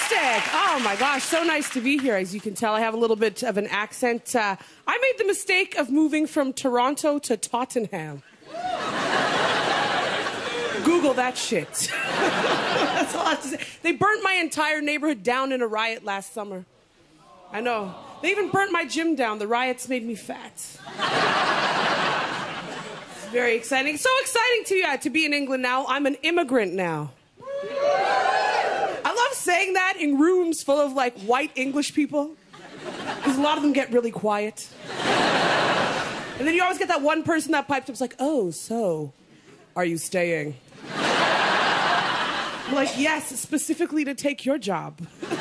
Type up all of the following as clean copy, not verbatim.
Fantastic. Oh, my gosh. So nice to be here. As you can tell, I have a little bit of an accent. I made the mistake of moving from Toronto to Tottenham. Google that shit. That's all I have to say. They burnt my entire neighborhood down in a riot last summer. I know. They even burnt my gym down. The riots made me fat. It's very exciting. So exciting to be in England now. I'm an immigrant now. I love saying that in rooms full of, like, white English people. Because a lot of them get really quiet. And then you always get that one person that pipes up, it's like, oh, so, are you staying? I'm like, yes, specifically to take your job. And then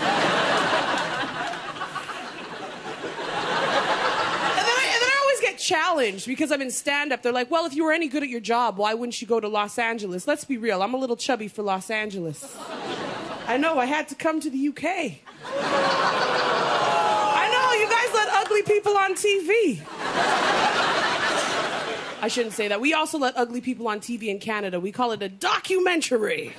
I always get challenged because I'm in stand-up. They're like, well, if you were any good at your job, why wouldn't you go to Los Angeles? Let's be real, I'm a little chubby for Los Angeles. I know, I had to come to the UK. I know, you guys let ugly people on TV. I shouldn't say that. We also let ugly people on TV in Canada. We call it a documentary.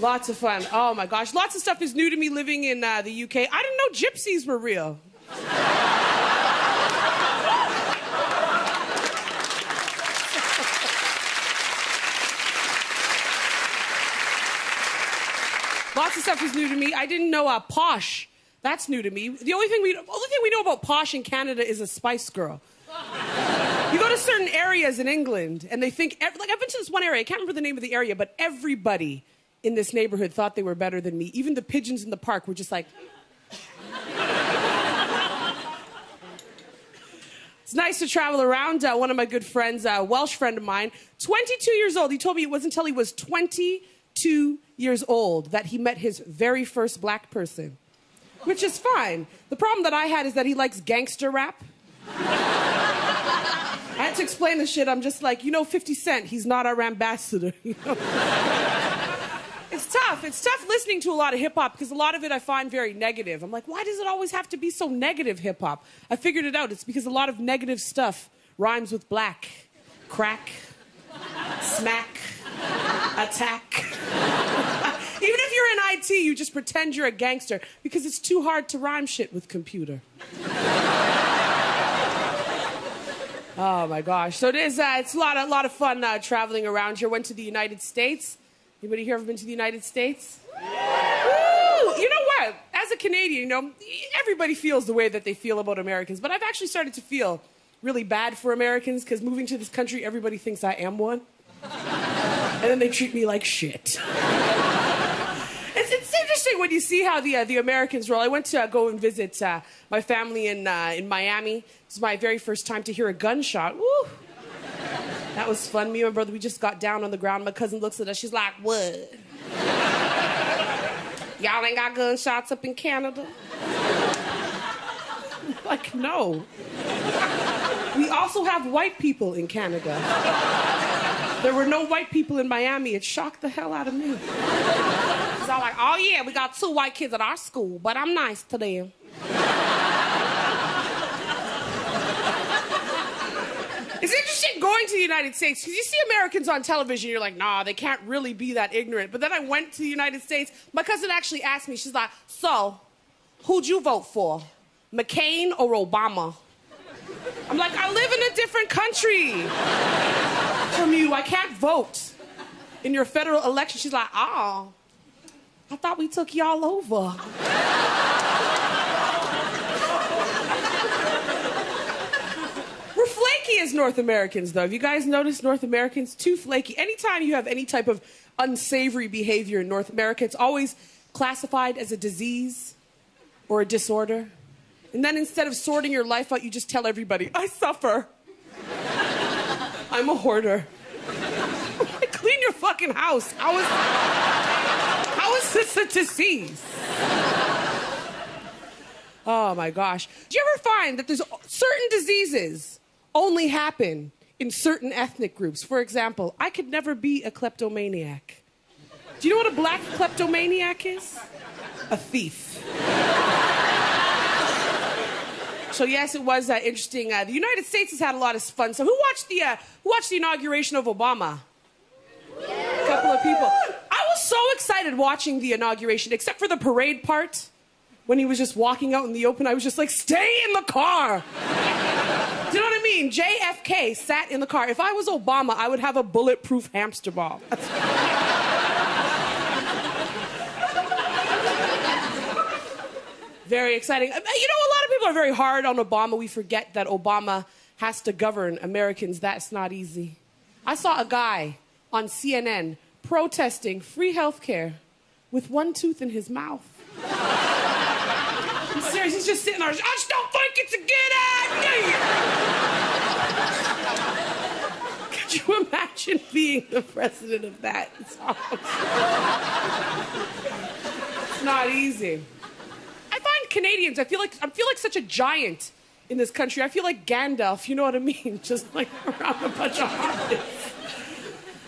Lots of fun. Oh, my gosh. Lots of stuff is new to me living in the UK. I didn't know gypsies were real. Lots of stuff is new to me. I didn't know posh. That's new to me. The only thing we know about posh in Canada is a Spice Girl. You go to certain areas in England, and they think... Like, I've been to this one area. I can't remember the name of the area, but everybody in this neighborhood thought they were better than me. Even the pigeons in the park were just like... It's nice to travel around. One of my good friends, a Welsh friend of mine, 22 years old. He told me it wasn't until he was 22 years old that he met his very first black person. Which is fine. The problem that I had is that he likes gangster rap. I had to explain this shit. I'm just like, 50 Cent, he's not our ambassador. You know? It's tough. It's tough listening to a lot of hip-hop because a lot of it I find very negative. I'm like, why does it always have to be so negative, hip-hop? I figured it out. It's because a lot of negative stuff rhymes with black, crack, smack, attack. Even if you're in IT, you just pretend you're a gangster because it's too hard to rhyme shit with computer. Oh, my gosh. So it's a lot of fun traveling around here. Went to the United States. Anybody here ever been to the United States? Yeah. Woo! You know what? As a Canadian, everybody feels the way that they feel about Americans, but I've actually started to feel really bad for Americans because moving to this country, everybody thinks I am one. And then they treat me like shit. It's interesting when you see how the Americans roll. I went to go and visit my family in Miami. This was my very first time to hear a gunshot. Woo! That was fun. Me and my brother, we just got down on the ground. My cousin looks at us. She's like, what? Y'all ain't got gunshots up in Canada? I'm like, no. We also have white people in Canada. There were no white people in Miami. It shocked the hell out of me. Because I'm like, oh, yeah, we got 2 white kids at our school, but I'm nice to them. It's interesting going to the United States because you see Americans on television, you're like, nah, they can't really be that ignorant. But then I went to the United States. My cousin actually asked me, she's like, so, who'd you vote for? McCain or Obama? I'm like, I live in a different country from you. I can't vote in your federal election. She's like, oh, I thought we took y'all over. We're flaky as North Americans, though. Have you guys noticed North Americans? Too flaky. Anytime you have any type of unsavory behavior in North America, it's always classified as a disease or a disorder. And then instead of sorting your life out, you just tell everybody, I suffer. I'm a hoarder. Clean your fucking house. How is this a disease? Oh, my gosh. Do you ever find that there's certain diseases only happen in certain ethnic groups? For example, I could never be a kleptomaniac. Do you know what a black kleptomaniac is? A thief. So yes, it was interesting. The United States has had a lot of fun. So who watched the inauguration of Obama? Yeah. A couple of people. I was so excited watching the inauguration, except for the parade part. When he was just walking out in the open, I was just like, stay in the car. Do you know what I mean? JFK sat in the car. If I was Obama, I would have a bulletproof hamster ball. Very exciting. You know, a lot of people are very hard on Obama. We forget that Obama has to govern Americans. That's not easy. I saw a guy on CNN protesting free health care with one tooth in his mouth. I'm serious, he's just sitting there. I just don't think it's a good idea. Could you imagine being the president of that? It's not easy. I find Canadians, I feel like such a giant in this country. I feel like Gandalf, you know what I mean? Just like around a bunch of hobbits.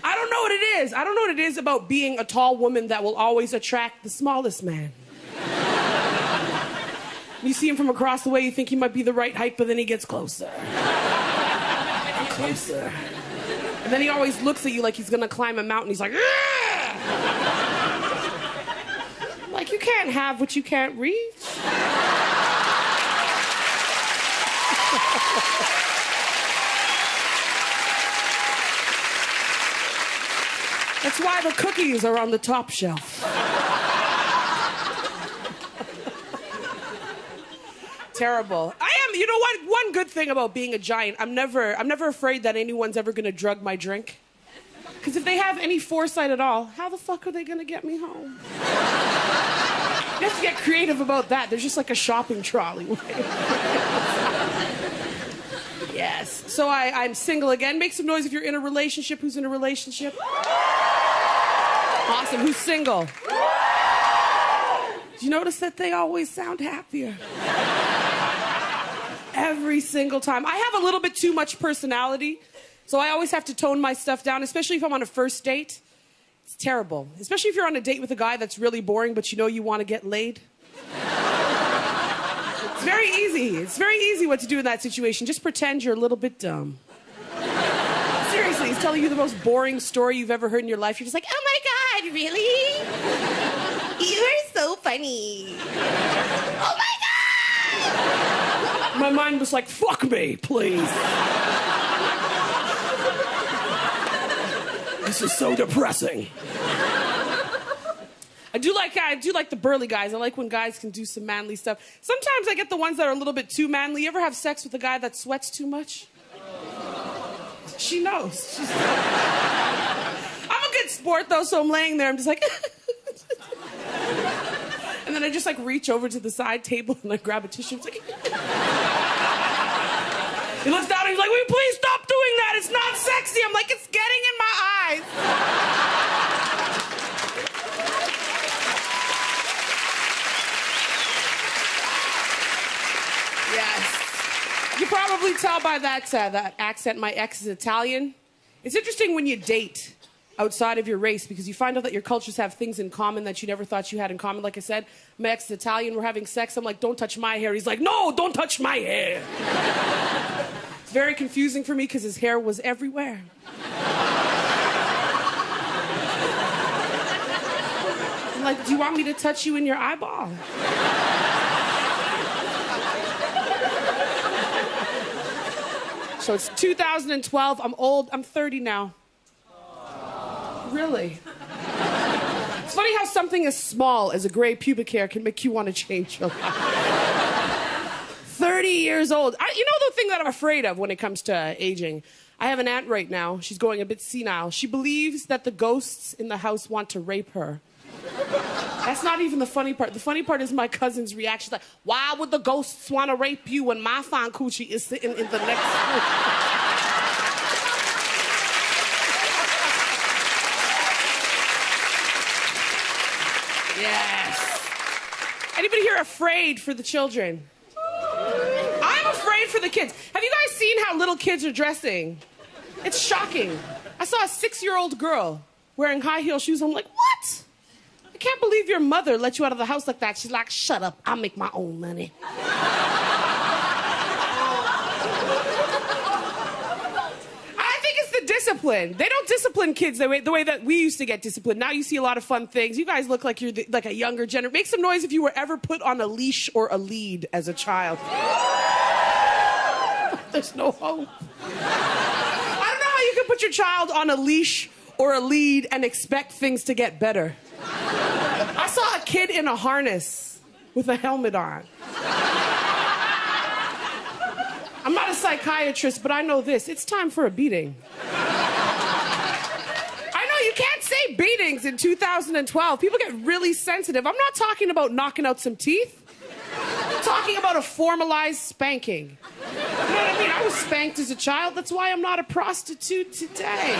I don't know what it is. I don't know what it is about being a tall woman that will always attract the smallest man. You see him from across the way, you think he might be the right height, but then he gets closer. And closer. And then he always looks at you like he's gonna climb a mountain. He's like, "Argh!" Like, you can't have what you can't reach. That's why the cookies are on the top shelf. Terrible. You know what? One good thing about being a giant, I'm never afraid that anyone's ever gonna drug my drink. Because if they have any foresight at all, how the fuck are they gonna get me home? You have to get creative about that. There's just like a shopping trolley. Yes. So I'm single again. Make some noise if you're in a relationship. Who's in a relationship? Awesome. Who's single? Do you notice that they always sound happier? Every single time. I have a little bit too much personality, so I always have to tone my stuff down, especially if I'm on a first date. It's terrible. Especially if you're on a date with a guy that's really boring, but you know you want to get laid. It's very easy. It's very easy what to do in that situation. Just pretend you're a little bit dumb. Seriously, he's telling you the most boring story you've ever heard in your life. You're just like, oh my God, really? You are so funny. Oh my God! My mind was like, fuck me, please. This is so depressing. I do like the burly guys. I like when guys can do some manly stuff. Sometimes I get the ones that are a little bit too manly. You ever have sex with a guy that sweats too much? She knows. I'm a good sport, though, so I'm laying there. I'm just like... And then I just like reach over to the side table and like grab a tissue. It's like... He looks down and he's like, will you please stop doing that? It's not sexy. I'm like, it's getting in my eyes. Yes. You probably tell by that accent my ex is Italian. It's interesting when you date outside of your race because you find out that your cultures have things in common that you never thought you had in common. Like I said, my ex is Italian, we're having sex. I'm like, don't touch my hair. He's like, no, don't touch my hair. It's very confusing for me because his hair was everywhere. I'm like, do you want me to touch you in your eyeball? So it's 2012, I'm old, I'm 30 now. Really? It's funny how something as small as a gray pubic hair can make you want to change your life. 30 years old. You know the thing that I'm afraid of when it comes to aging? I have an aunt right now. She's going a bit senile. She believes that the ghosts in the house want to rape her. That's not even the funny part. The funny part is my cousin's reaction. She's like, why would the ghosts want to rape you when my fine coochie is sitting in the next room? Yes. Anybody here afraid for the children? I'm afraid for the kids. Have you guys seen how little kids are dressing? It's shocking. I saw a 6-year-old girl wearing high heel shoes. I'm like, what? I can't believe your mother let you out of the house like that. She's like, shut up, I'll make my own money. I think it's the discipline. They don't discipline kids the way that we used to get disciplined. Now you see a lot of fun things. You guys look like you're like a younger generation. Make some noise if you were ever put on a leash or a lead as a child. There's no hope. I don't know how you can put your child on a leash or a lead and expect things to get better. I saw a kid in a harness with a helmet on. I'm not a psychiatrist, but I know this. It's time for a beating. I know you can't say beatings in 2012. People get really sensitive. I'm not talking about knocking out some teeth. I'm talking about a formalized spanking. You know what I mean? I was spanked as a child. That's why I'm not a prostitute today.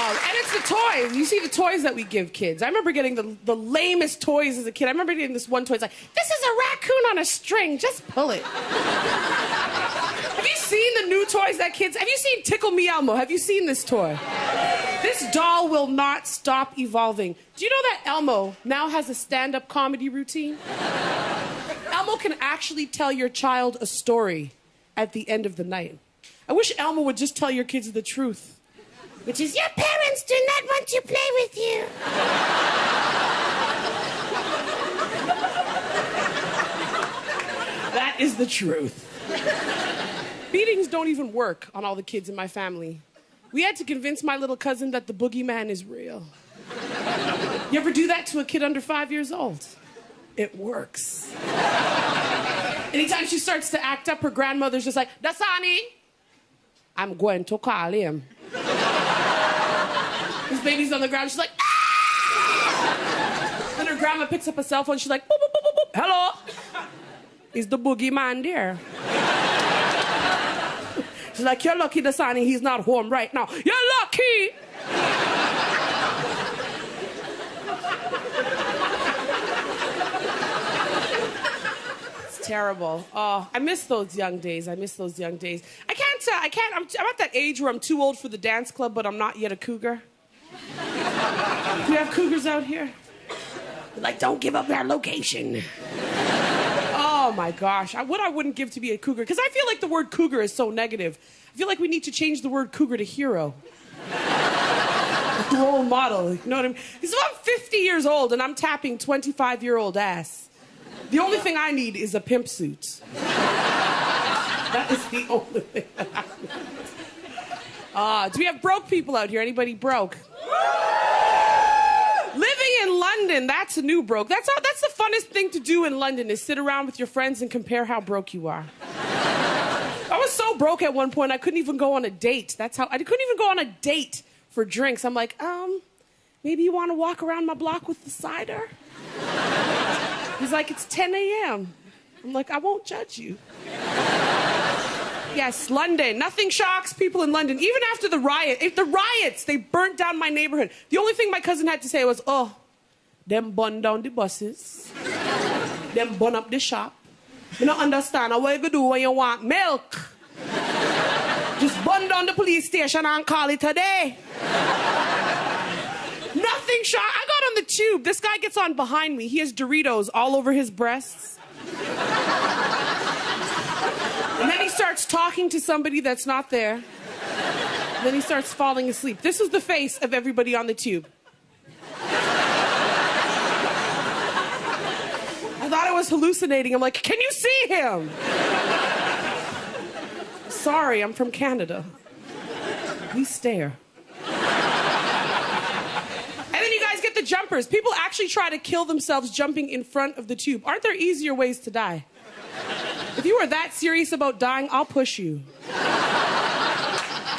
And it's the toys. You see the toys that we give kids. I remember getting the lamest toys as a kid. I remember getting this one toy. It's like, this is a raccoon on a string. Just pull it. Have you seen the new toys that kids... Have you seen Tickle Me Elmo? Have you seen this toy? This doll will not stop evolving. Do you know that Elmo now has a stand-up comedy routine? Elmo can actually tell your child a story at the end of the night. I wish Elmo would just tell your kids the truth. Which is, your parents do not want to play with you. That is the truth. Beatings don't even work on all the kids in my family. We had to convince my little cousin that the boogeyman is real. You ever do that to a kid under 5 years old? It works. Anytime she starts to act up, her grandmother's just like, Dasani, I'm going to call him. This baby's on the ground, she's like, ah! Then her grandma picks up a cell phone, she's like, boop, boop, boop, boop, boop. Hello? Is the boogeyman there? She's like, you're lucky, Dasani, he's not home right now. You're lucky! It's terrible. Oh, I miss those young days. I miss those young days. I'm at that age where I'm too old for the dance club, but I'm not yet a cougar. Do you have cougars out here? Like, don't give up our location. Oh my gosh, what I wouldn't give to be a cougar, because I feel like the word cougar is so negative. I feel like we need to change the word cougar to hero. Role model, you know what I mean? Because if I'm 50 years old and I'm tapping 25-year-old ass, the only thing I need is a pimp suit. That is the only thing that I need. Do we have broke people out here? Anybody broke? Living in London, that's a new broke. That's the funnest thing to do in London, is sit around with your friends and compare how broke you are. I was so broke at one point, I couldn't even go on a date. I couldn't even go on a date for drinks. I'm like, maybe you want to walk around my block with the cider? He's like, it's 10 a.m. I'm like, I won't judge you. Yes, London. Nothing shocks people in London. Even after the riots, they burnt down my neighborhood. The only thing my cousin had to say was, oh, them burn down the buses. Them burn up the shop. You don't understand what you do when you want milk. Just burn down the police station and call it a day. Nothing shocked. I got on the tube. This guy gets on behind me. He has Doritos all over his breasts. And then he starts talking to somebody that's not there. Then he starts falling asleep. This was the face of everybody on the tube. I thought I was hallucinating. I'm like, can you see him? Sorry, I'm from Canada. We stare. And then you guys get the jumpers. People actually try to kill themselves jumping in front of the tube. Aren't there easier ways to die? If you are that serious about dying, I'll push you.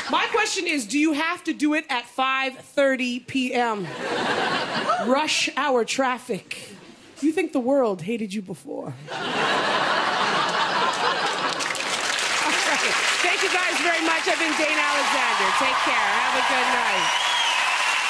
My question is, do you have to do it at 5:30 p.m.? Rush hour traffic. Do you think the world hated you before? All right. Thank you guys very much. I've been Dana Alexander. Take care. Have a good night.